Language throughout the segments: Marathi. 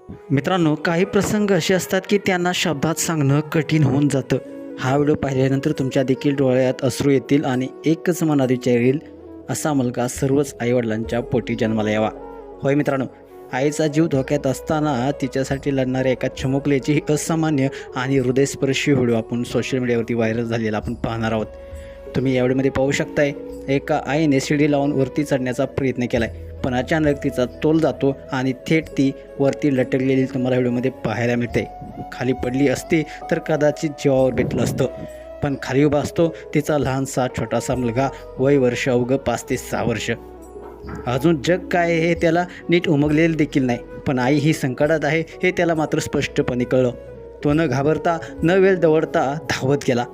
मित्रांनो, काही प्रसंग असे असतात की त्यांना शब्दात सांगणं कठीण होऊन जातं. हा व्हिडिओ पाहिल्यानंतर तुमच्या देखील डोळ्यात अश्रू येतील आणि एकच मनात विचार येईल, असा मुलगा सर्वच आईवडिलांच्या पोटी जन्माला यावा. होय मित्रांनो, आईचा जीव धोक्यात असताना तिच्यासाठी लढणाऱ्या एका चिमुकल्याची असामान्य आणि हृदयस्पर्शी व्हिडिओ आपण सोशल मीडियावरती व्हायरल झालेला आपण पाहणार आहोत. तुम्ही या व्हिडिओमध्ये पाहू शकताय, एका आईने शिडी लावून वरती चढण्याचा प्रयत्न केला आहे, पण अचानक तिचा तोल जातो आणि थेट ती वरती लटकलेली तुम्हाला व्हिडिओमध्ये पाहायला मिळते. खाली पडली असती तर कदाचित जीवावर बेतलं असतं, पण खाली उभा असतो तिचा लहानसा छोटासा मुलगा, वय वर्ष अवघं 5 ते 6 वर्ष. अजून जग काय हे त्याला नीट उमगलेलं देखील नाही, पण आई ही संकटात आहे हे त्याला मात्र स्पष्टपणे कळलं. तो न घाबरता न वेळ दवडता धावत गेला.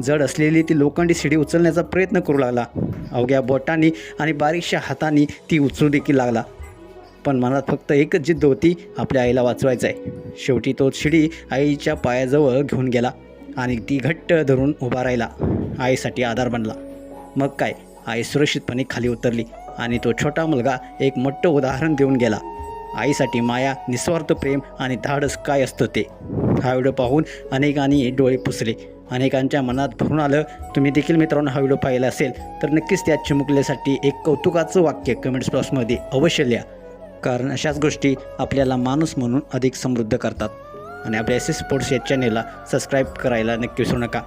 जड असलेली ती लोखंडी शिडी उचलण्याचा प्रयत्न करू लागला. अवघ्या बोटांनी आणि बारीकशा हातांनी ती उचलू देखील लागला, पण मनात फक्त एकच जिद्द होती, आपल्या आईला वाचवायचं आहे. शेवटी तो शिडी आईच्या पायाजवळ घेऊन गेला आणि ती घट्ट धरून उभा राहिला, आईसाठी आधार बनला. मग काय, आई सुरक्षितपणे खाली उतरली आणि तो छोटा मुलगा एक मोठं उदाहरण देऊन गेला. आईसाठी माया, निस्वार्थ प्रेम आणि धाडस काय असतं ते. हा व्हिडिओ पाहून अनेकांनी डोळे पुसले, अनेकांच्या मनात भरून आलं. तुम्ही देखील मित्रांनो हा व्हिडिओ पाहिला असेल तर नक्कीच त्या चिमुकल्यासाठी एक कौतुकाचं वाक्य कमेंट्स बॉक्समध्ये अवश्य लिहा, कारण अशाच गोष्टी आपल्याला माणूस म्हणून अधिक समृद्ध करतात. आणि आपल्या SS स्पोर्ट्स या चॅनेलला सबस्क्राईब करायला नक्की विसरू नका.